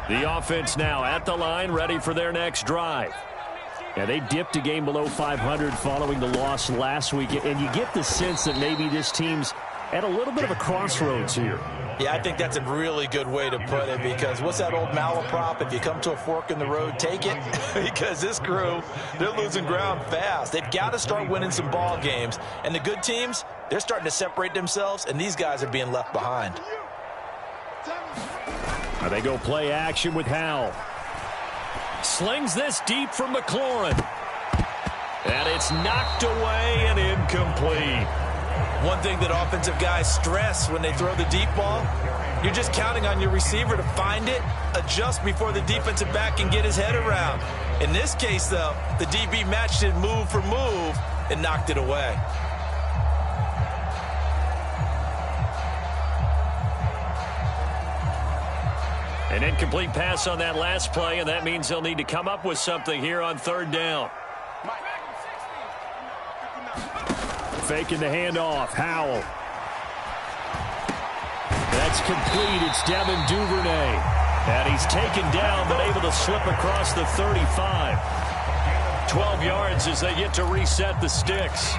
The offense now at the line, ready for their next drive. Yeah, they dipped a game below 500 following the loss last week, and you get the sense that maybe this team's at a little bit of a crossroads here. Yeah, I think that's a really good way to put it, because what's that old malaprop? If you come to a fork in the road, take it. Because this crew, they're losing ground fast. They've got to start winning some ball games. And the good teams, they're starting to separate themselves, and these guys are being left behind. Now they go play action with Howell. Slings this deep from McLaurin. And it's knocked away and incomplete. One thing that offensive guys stress when they throw the deep ball, you're just counting on your receiver to find it, adjust before the defensive back can get his head around. In this case, though, the DB matched it move for move and knocked it away. An incomplete pass on that last play, and that means they'll need to come up with something here on third down. Faking the handoff. Howell. That's complete. It's Devin Duvernay. And he's taken down, but able to slip across the 35. 12 yards as they get to reset the sticks.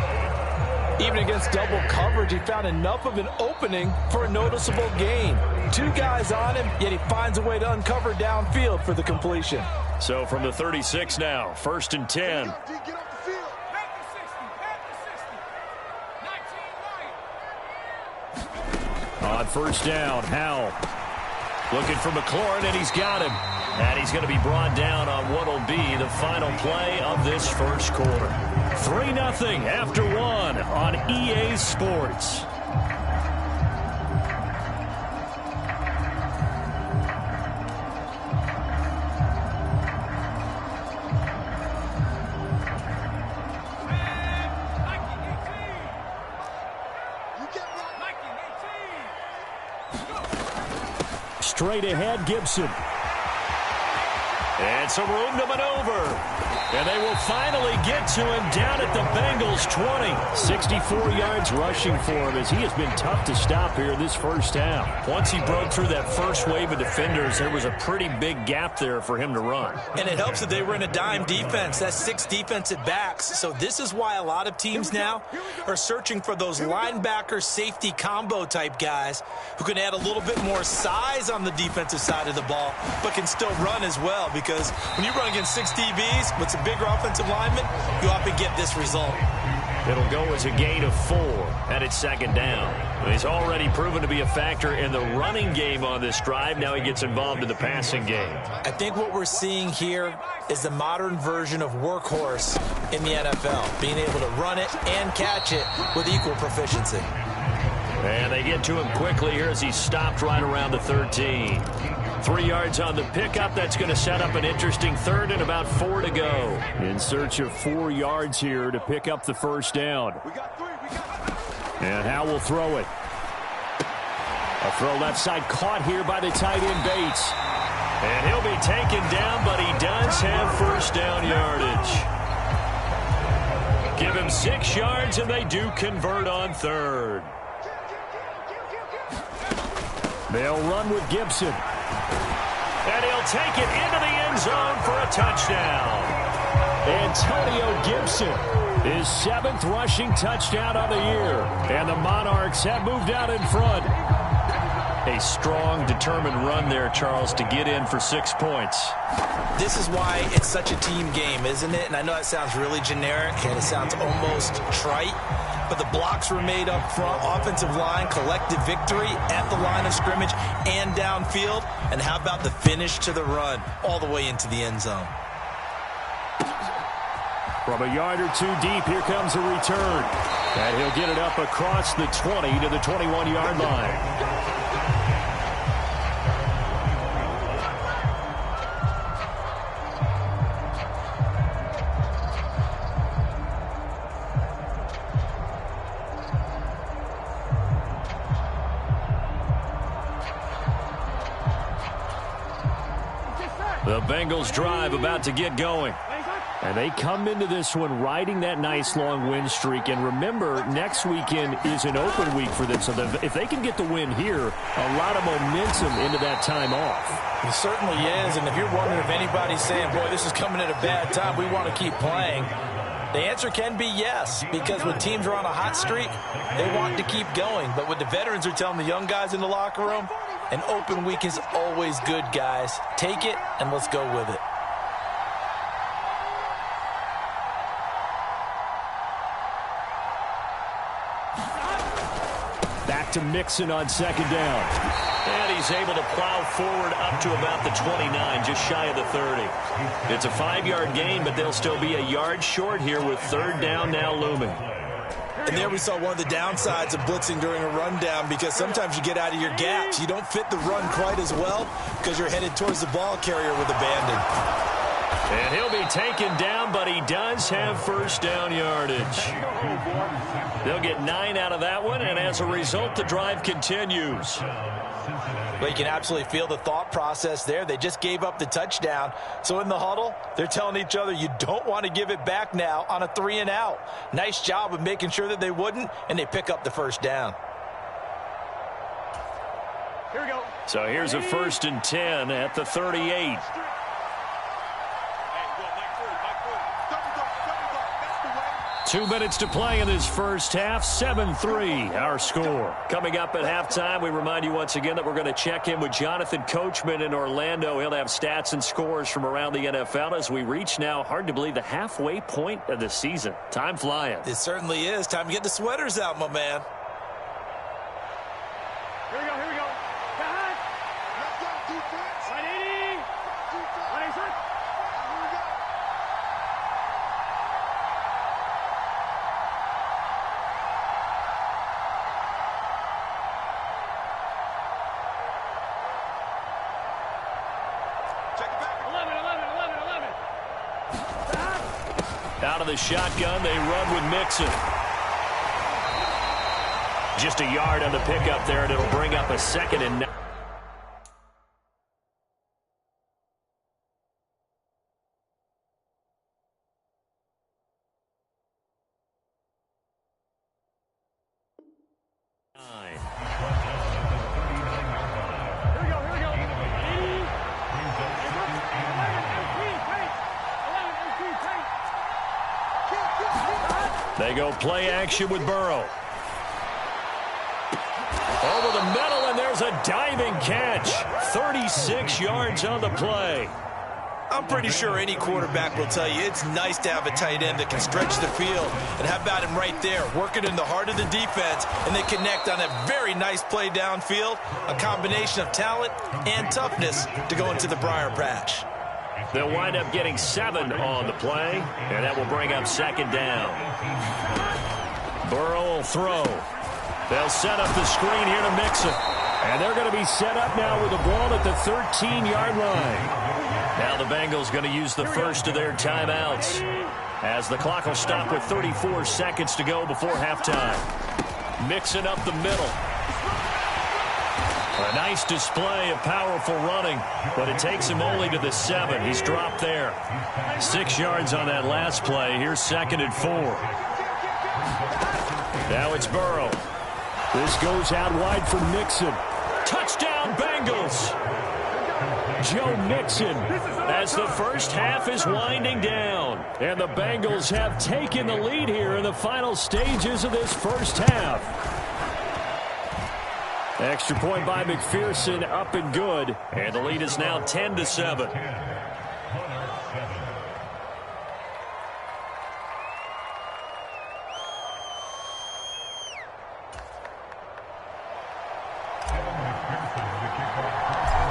Even against double coverage, he found enough of an opening for a noticeable gain. Two guys on him, yet he finds a way to uncover downfield for the completion. So from the 36 now, 1st and 10. On first down, Howell looking for McLaurin, and he's got him. And he's going to be brought down on what will be the final play of this first quarter. 3-0 after 1 on EA Sports. Straight ahead, Gibson. And some room to maneuver. And they will finally get to him down at the Bengals 20. 64 yards rushing for him as he has been tough to stop here this first half. Once he broke through that first wave of defenders, there was a pretty big gap there for him to run. And it helps that they were in a dime defense. That's 6 defensive backs. So this is why a lot of teams now are searching for those linebacker safety combo type guys who can add a little bit more size on the defensive side of the ball, but can still run as well. Because when you run against 6 DBs with some bigger offensive linemen, you often get this result. It'll go as a gain of 4, and it's 2nd down. He's already proven to be a factor in the running game on this drive. Now he gets involved in the passing game. I think what we're seeing here is the modern version of workhorse in the NFL, being able to run it and catch it with equal proficiency. And they get to him quickly here as he stopped right around the 13. 3 yards on the pickup. That's going to set up an interesting 3rd and about 4 to go. In search of 4 yards here to pick up the first down. And Howell will throw it. A throw left side caught here by the tight end Bates. And he'll be taken down, but he does have first down yardage. Give him 6 yards, and they do convert on 3rd. They'll run with Gibson. And he'll take it into the end zone for a touchdown. Antonio Gibson, his 7th rushing touchdown on the year. And the Monarchs have moved out in front. A strong, determined run there, Charles, to get in for 6 points. This is why it's such a team game, isn't it? And I know that sounds really generic, and it sounds almost trite. But the blocks were made up front, offensive line, collective victory at the line of scrimmage and downfield. And how about the finish to the run all the way into the end zone? From a yard or 2 deep, here comes a return. And he'll get it up across the 20 to the 21-yard line. The Bengals drive about to get going. And they come into this one riding that nice long win streak. And remember, next weekend is an open week for them. So if they can get the win here, a lot of momentum into that time off. It certainly is. And if you're wondering if anybody's saying, boy, this is coming at a bad time, we want to keep playing, the answer can be yes, because when teams are on a hot streak, they want to keep going. But what the veterans are telling the young guys in the locker room, an open week is always good, guys. Take it, and let's go with it. Back to Mixon on second down. And he's able to plow forward up to about the 29, just shy of the 30. It's a 5-yard gain, but they'll still be a yard short here with third down now looming. And there we saw one of the downsides of blitzing during a rundown, because sometimes you get out of your gaps. You don't fit the run quite as well because you're headed towards the ball carrier with abandon. And he'll be taken down, but he does have first down yardage. They'll get 9 out of that one, and as a result, the drive continues. Well, you can absolutely feel the thought process there. They just gave up the touchdown. So in the huddle, they're telling each other, you don't want to give it back now on a 3-and-out. Nice job of making sure that they wouldn't, and they pick up the first down. Here we go. So here's a 1st and 10 at the 38. 2 minutes to play in this first half. 7-3, our score. Coming up at halftime, we remind you once again that we're going to check in with Jonathan Coachman in Orlando. He'll have stats and scores from around the NFL as we reach now, hard to believe, the halfway point of the season. Time flying. It certainly is. Time to get the sweaters out, my man. Here we go, here we go. Back. Let's go, defense. 180. 186. Here we go. Out of the shotgun, they run with Mixon. Just a yard on the pickup there, and it'll bring up a 2nd and 9. They go play action with Burrow. Over the middle, and there's a diving catch. 36 yards on the play. I'm pretty sure any quarterback will tell you it's nice to have a tight end that can stretch the field. And how about him right there, working in the heart of the defense, and they connect on a very nice play downfield, a combination of talent and toughness to go into the briar patch. They'll wind up getting 7 on the play, and that will bring up 2nd down. Burrow will throw. They'll set up the screen here to Mixon. And they're going to be set up now with the ball at the 13-yard line. Now the Bengals going to use the first of their timeouts, as the clock will stop with 34 seconds to go before halftime. Mixon up the middle. A nice display of powerful running, but it takes him only to the 7. He's dropped there. 6 yards on that last play. Here's 2nd and 4. Now it's Burrow. This goes out wide for Mixon. Touchdown, Bengals! Joe Mixon, as the first half is winding down. And the Bengals have taken the lead here in the final stages of this first half. Extra point by McPherson, up and good. And the lead is now 10-7.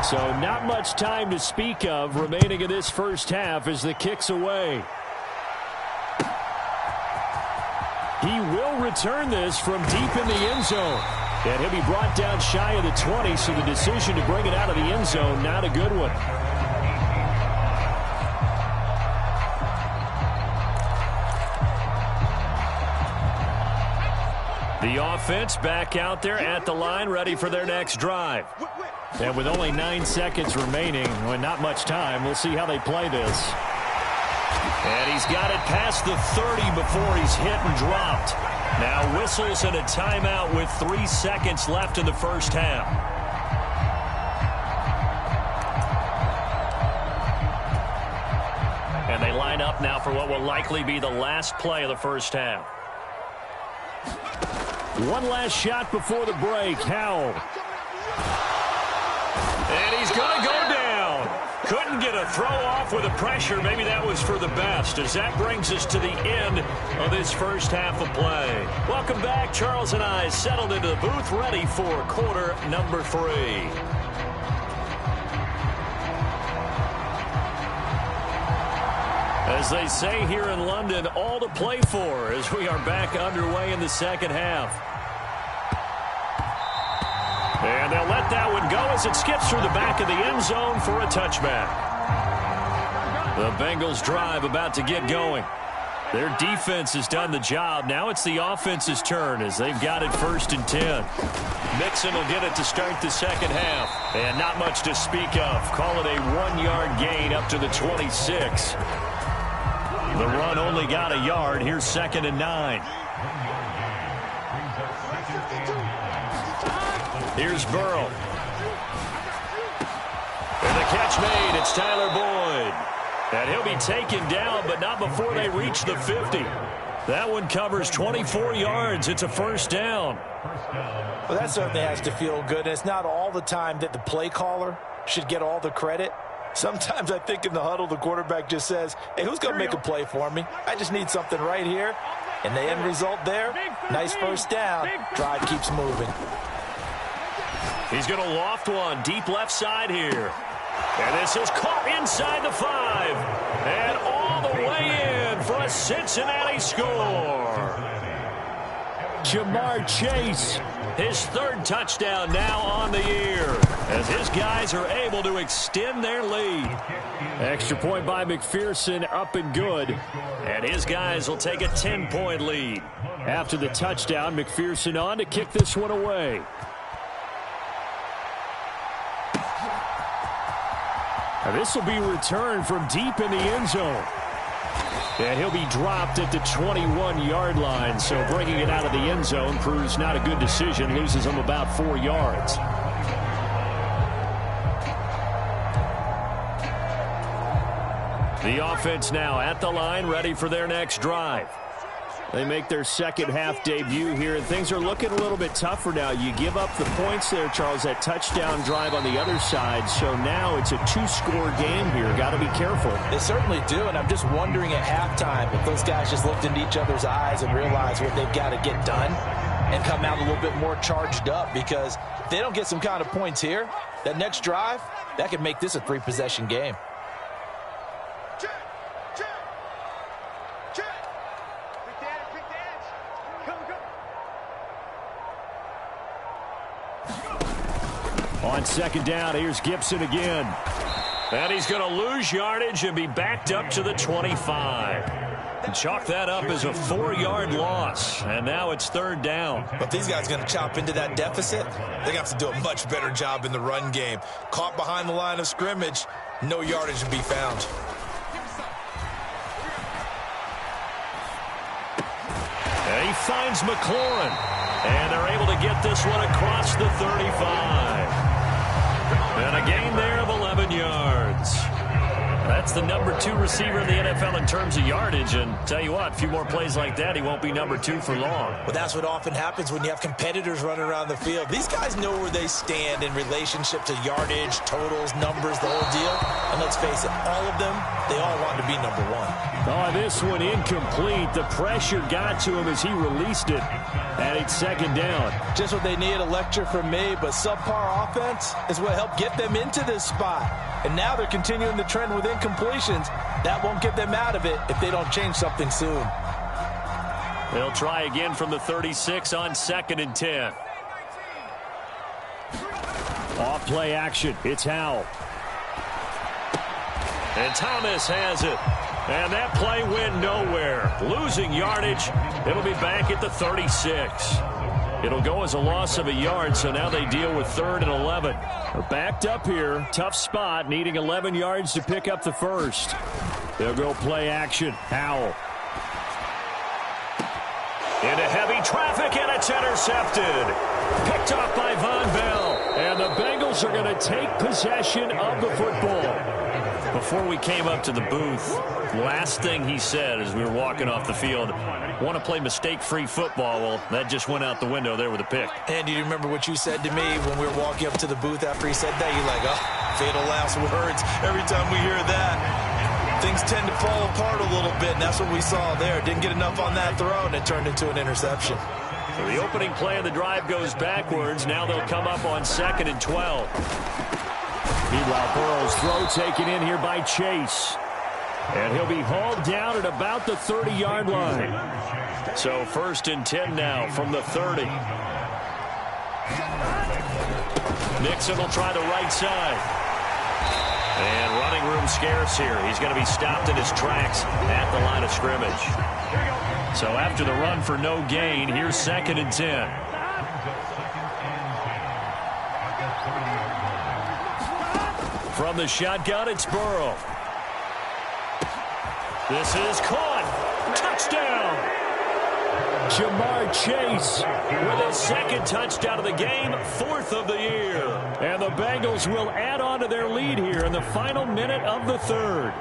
So not much time to speak of remaining in this first half as the kick's away. He will return this from deep in the end zone. And he'll be brought down shy of the 20, so the decision to bring it out of the end zone, not a good one. The offense back out there at the line, ready for their next drive. And with only 9 seconds remaining, well, not much time, we'll see how they play this. And he's got it past the 30 before he's hit and dropped. Now whistles and a timeout with 3 seconds left in the first half. And they line up now for what will likely be the last play of the first half. One last shot before the break. Howell. And he's going to go down. Couldn't get a throw off with the pressure. Maybe that was for the best, as that brings us to the end of this first half of play. Welcome back. Charles and I settled into the booth, ready for quarter number 3. As they say here in London, all to play for as we are back underway in the second half. And they'll let that one go as it skips through the back of the end zone for a touchback. The Bengals drive about to get going. Their defense has done the job. Now it's the offense's turn as they've got it 1st and 10. Mixon will get it to start the second half. And not much to speak of. Call it a 1-yard gain up to the 26. The run only got a yard. Here's 2nd and 9. Here's Burrow. And the catch made. It's Tyler Boyd. And he'll be taken down, but not before they reach the 50. That one covers 24 yards. It's a first down. Well, that certainly has to feel good. And it's not all the time that the play caller should get all the credit. Sometimes I think in the huddle, the quarterback just says, hey, who's going to make a play for me? I just need something right here. And the end result there, nice first down. Drive keeps moving. He's going to loft one deep left side here. And this is caught inside the 5. And all the way in for a Cincinnati score. Jamar Chase, his 3rd touchdown now on the year, as his guys are able to extend their lead. Extra point by McPherson, up and good. And his guys will take a 10-point lead. After the touchdown, McPherson on to kick this one away. Now this will be returned from deep in the end zone. And he'll be dropped at the 21-yard line. So bringing it out of the end zone proves not a good decision. Loses him about 4 yards. The offense now at the line, ready for their next drive. They make their second half debut here, and things are looking a little bit tougher now. You give up the points there, Charles, that touchdown drive on the other side. So now it's a 2-score game here. Got to be careful. They certainly do, and I'm just wondering at halftime if those guys just looked into each other's eyes and realized what they've got to get done and come out a little bit more charged up, because if they don't get some kind of points here, that next drive, that could make this a 3-possession game. On second down, here's Gibson again. And he's going to lose yardage and be backed up to the 25. And chalk that up as a 4-yard loss. And now it's 3rd down. But these guys are going to chop into that deficit. They're going to have to do a much better job in the run game. Caught behind the line of scrimmage, no yardage to be found. And he finds McLaurin. And they're able to get this one across the 35. And a gain there of 11 yards. That's the number 2 receiver in the NFL in terms of yardage. And tell you what, a few more plays like that, he won't be number 2 for long. Well, that's what often happens when you have competitors running around the field. These guys know where they stand in relationship to yardage, totals, numbers, the whole deal. And let's face it, all of them, they all want to be number 1. Oh, this one incomplete. The pressure got to him as he released it. And it's 2nd down. Just what they need, a lecture from me, but subpar offense is what helped get them into this spot. And now they're continuing the trend with incompletions. That won't get them out of it if they don't change something soon. They'll try again from the 36 on 2nd and 10. Off play action. It's Howell. And Thomas has it. And that play went nowhere. Losing yardage. It'll be back at the 36. It'll go as a loss of a yard, so now they deal with 3rd and 11. They're backed up here. Tough spot, needing 11 yards to pick up the first. They'll go play action. Howell. Into heavy traffic, and it's intercepted. Picked off by Von Bell. And the Bengals are going to take possession of the football. Before we came up to the booth, last thing he said as we were walking off the field, want to play mistake-free football. Well, that just went out the window there with a pick. And you remember what you said to me when we were walking up to the booth after he said that? You're like, oh, fatal last words. Every time we hear that, things tend to fall apart a little bit, and that's what we saw there. Didn't get enough on that throw, and it turned into an interception. So the opening play of the drive goes backwards. Now they'll come up on 2nd and 12. Meanwhile, Burrow's throw taken in here by Chase. And he'll be hauled down at about the 30-yard line. So 1st and 10 now from the 30. Nixon will try the right side. And running room scarce here. He's going to be stopped in his tracks at the line of scrimmage. So after the run for no gain, here's 2nd and 10. From the shotgun, it's Burrow. This is caught. Touchdown. Jamar Chase with his 2nd touchdown of the game, 4th of the year. And the Bengals will add on to their lead here in the final minute of the 3rd.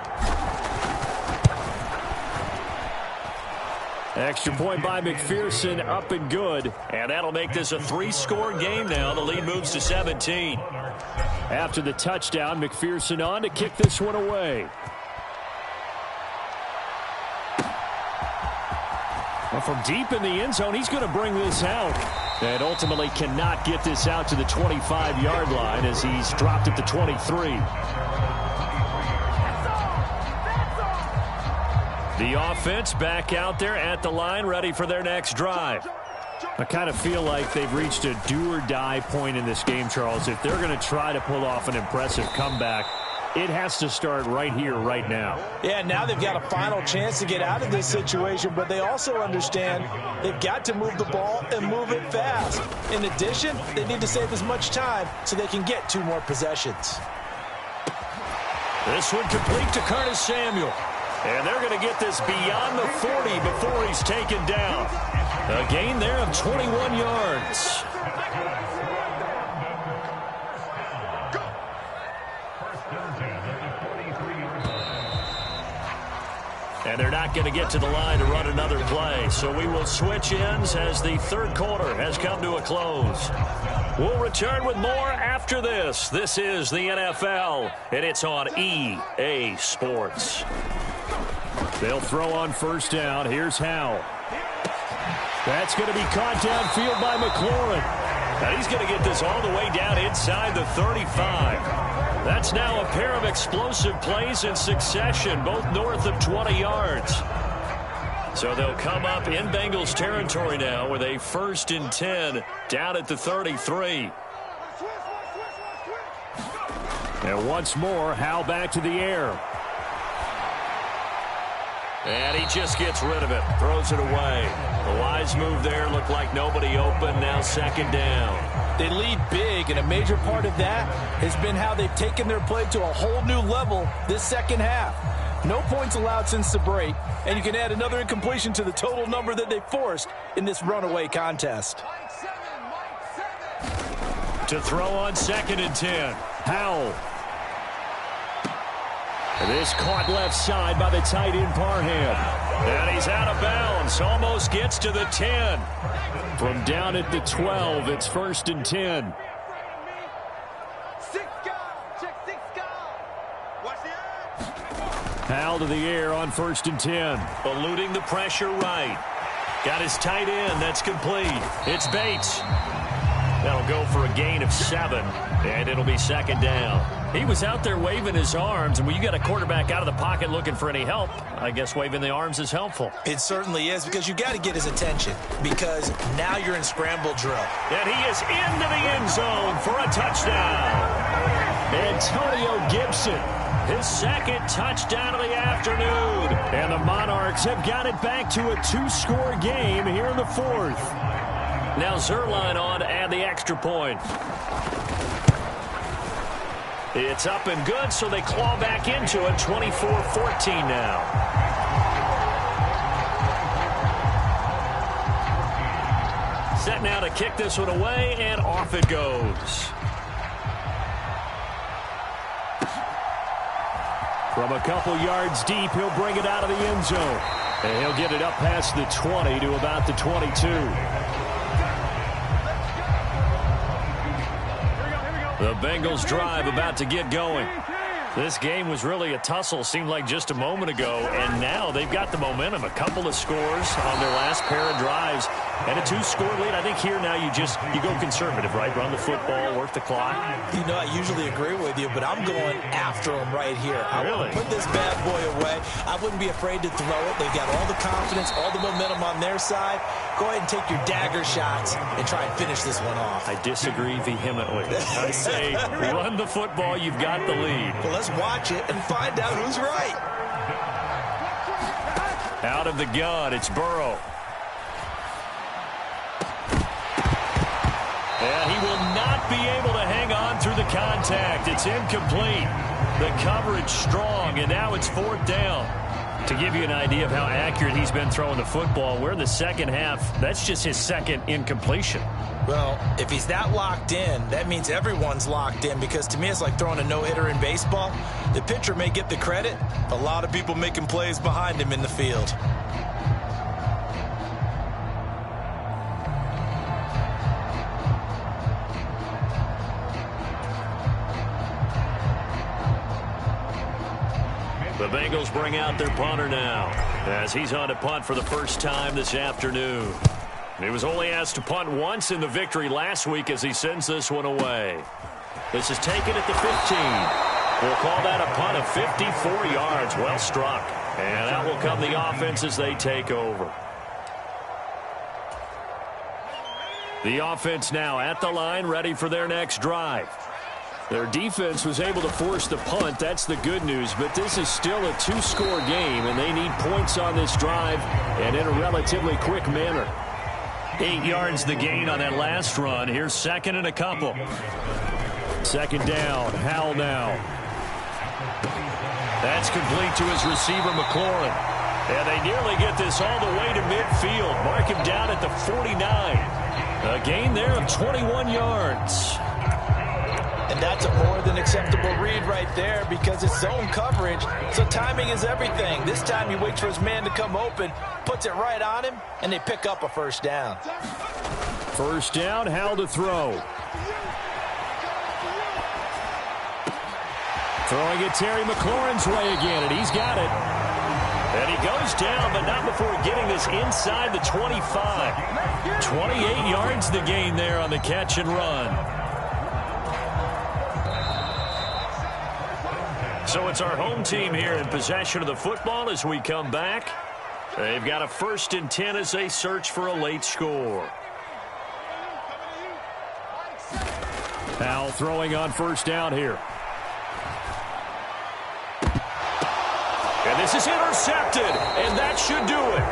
Extra point by McPherson, up and good. And that'll make this a 3-score game now. The lead moves to 17. After the touchdown, McPherson on to kick this one away. Well, from deep in the end zone, he's going to bring this out. And ultimately cannot get this out to the 25-yard line as he's dropped at the 23. The offense back out there at the line, ready for their next drive. I kind of feel like they've reached a do-or-die point in this game, Charles. If they're going to try to pull off an impressive comeback, it has to start right here, right now. Yeah, now they've got a final chance to get out of this situation, but they also understand they've got to move the ball and move it fast. In addition, they need to save as much time so they can get 2 more possessions. This one complete to Curtis Samuel. And they're going to get this beyond the 40 before he's taken down. A gain there of 21 yards. And they're not going to get to the line to run another play. So we will switch ends as the 3rd quarter has come to a close. We'll return with more after this. This is the NFL, and it's on EA Sports. They'll throw on 1st down. Here's Howell. That's going to be caught downfield by McLaurin. Now he's going to get this all the way down inside the 35. That's now a pair of explosive plays in succession, both north of 20 yards. So they'll come up in Bengals territory now with a 1st and 10 down at the 33. And once more, Howell back to the air. And he just gets rid of it, throws it away. The wise move there, looked like nobody open, now 2nd down. They lead big, and a major part of that has been how they've taken their play to a whole new level this 2nd half. No points allowed since the break, and you can add another incompletion to the total number that they forced in this runaway contest. To throw on 2nd and 10. Howell. This caught left side by the tight end Parham. And he's out of bounds. Almost gets to the 10. From down at the 12, it's 1st and 10. Howell to the air on 1st and 10. Eluding the pressure right. Got his tight end. That's complete. It's Bates. That'll go for a gain of 7. And it'll be 2nd down. He was out there waving his arms, and when you got a quarterback out of the pocket looking for any help, I guess waving the arms is helpful. It certainly is, because you got to get his attention, because now you're in scramble drill. And he is into the end zone for a touchdown. Antonio Gibson, his 2nd touchdown of the afternoon. And the Monarchs have got it back to a 2-score game here in the 4th. Now Zerline on to add the extra point. It's up and good, so they claw back into it, 24-14 now. Set now to kick this one away, and off it goes. From a couple yards deep, he'll bring it out of the end zone. And he'll get it up past the 20 to about the 22. The Bengals drive about to get going. This game was really a tussle, seemed like just a moment ago, and now they've got the momentum. A couple of scores on their last pair of drives, and a 2-score lead. I think here now you go conservative, right? Run the football, work the clock. You know, I usually agree with you, but I'm going after them right here. I want to put this bad boy away. I wouldn't be afraid to throw it. They've got all the confidence, all the momentum on their side. Go ahead and take your dagger shots and try and finish this one off. I disagree vehemently. I say run the football. You've got the lead. Well, let's watch it and find out who's right. Out of the gun, it's Burrow. And he will not be able to hang on through the contact. It's incomplete. The coverage strong, and now it's 4th down. To give you an idea of how accurate he's been throwing the football, we're in the second half. That's just his second incompletion. Well, if he's that locked in, that means everyone's locked in, because to me it's like throwing a no-hitter in baseball. The pitcher may get the credit. A lot of people making plays behind him in the field. The Bengals bring out their punter now, as he's on to punt for the first time this afternoon. He was only asked to punt once in the victory last week as he sends this one away. This is taken at the 15. We'll call that a punt of 54 yards. Well struck. And out will come the offense as they take over. The offense now at the line, ready for their next drive. Their defense was able to force the punt. That's the good news. But this is still a 2-score game, and they need points on this drive and in a relatively quick manner. 8 yards the gain on that last run. Here's 2nd and a couple. 2nd down. Howell now. That's complete to his receiver, McLaurin. And they nearly get this all the way to midfield. Mark him down at the 49. A gain there of 21 yards. And that's a more than acceptable read right there, because it's zone coverage, so timing is everything. This time he waits for his man to come open, puts it right on him, and they pick up a 1st down. 1st down, Howell to throw. Throwing it Terry McLaurin's way again, and he's got it. And he goes down, but not before getting this inside the 25. 28 yards the gain there on the catch and run. So it's our home team here in possession of the football as we come back. They've got a 1st and 10 as they search for a late score. Howell throwing on 1st down here. And this is intercepted, and that should do it.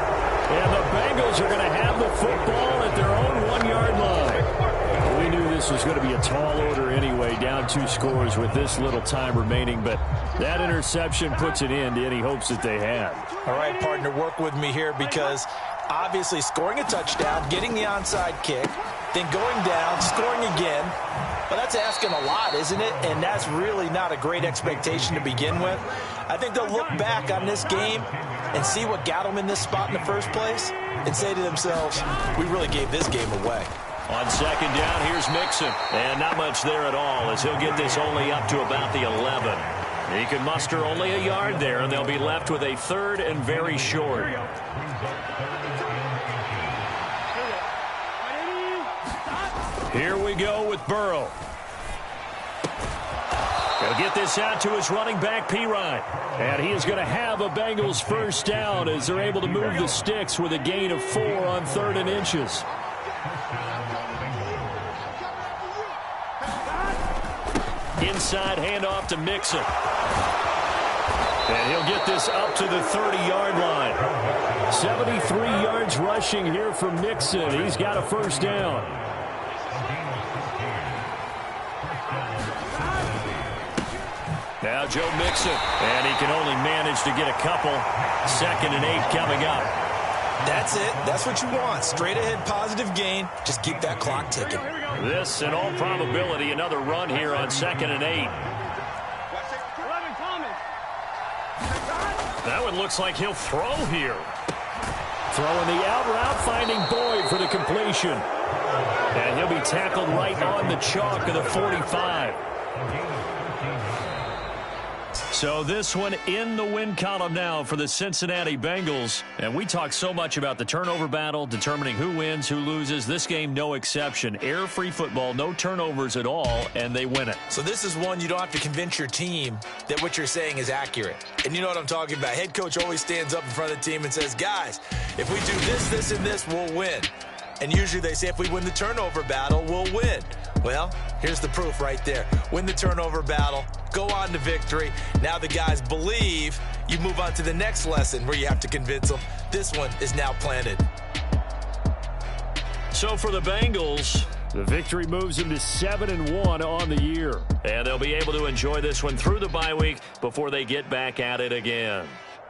And the Bengals are going to have the football at their own 1-yard line. We knew this was going to be a tall order anyway, down 2 scores with this little time remaining, but that interception puts an end to any hopes that they had. All right, partner, work with me here, because obviously scoring a touchdown, getting the onside kick, then going down, scoring again, well, that's asking a lot, isn't it? And that's really not a great expectation to begin with. I think they'll look back on this game and see what got them in this spot in the first place and say to themselves, we really gave this game away. On 2nd down, here's Mixon. And not much there at all, as he'll get this only up to about the 11. He can muster only a yard there, and they'll be left with a 3rd and very short. Here we go with Burrow. He'll get this out to his running back, Pirine. And he is going to have a Bengals 1st down as they're able to move the sticks with a gain of 4 on 3rd and inches. Inside handoff to Mixon. And he'll get this up to the 30-yard line. 73 yards rushing here from Mixon. He's got a 1st down. Now Joe Mixon, and he can only manage to get a couple. 2nd and 8 coming up. That's it. That's what you want. Straight ahead positive gain. Just keep that clock ticking. This, in all probability, another run here on 2nd and 8. That one looks like he'll throw here. Throwing the out route, finding Boyd for the completion. And he'll be tackled right on the chalk of the 45. So this one in the win column now for the Cincinnati Bengals. And we talk so much about the turnover battle, determining who wins, who loses. This game, no exception. Air-free football, no turnovers at all, and they win it. So this is one you don't have to convince your team that what you're saying is accurate. And you know what I'm talking about. Head coach always stands up in front of the team and says, guys, if we do this, this, and this, we'll win. And usually they say if we win the turnover battle, we'll win. Well, here's the proof right there. Win the turnover battle, go on to victory. Now the guys believe. You move on to the next lesson where you have to convince them. This one is now planted. So for the Bengals, the victory moves them to 7-1 on the year. And they'll be able to enjoy this one through the bye week before they get back at it again.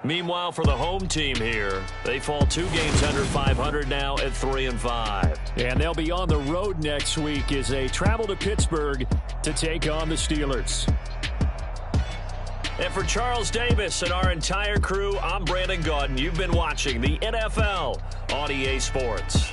Meanwhile, for the home team here, they fall 2 games under 500 now at 3-5. And they'll be on the road next week as they travel to Pittsburgh to take on the Steelers. And for Charles Davis and our entire crew, I'm Brandon Gaudin. You've been watching the NFL on EA Sports.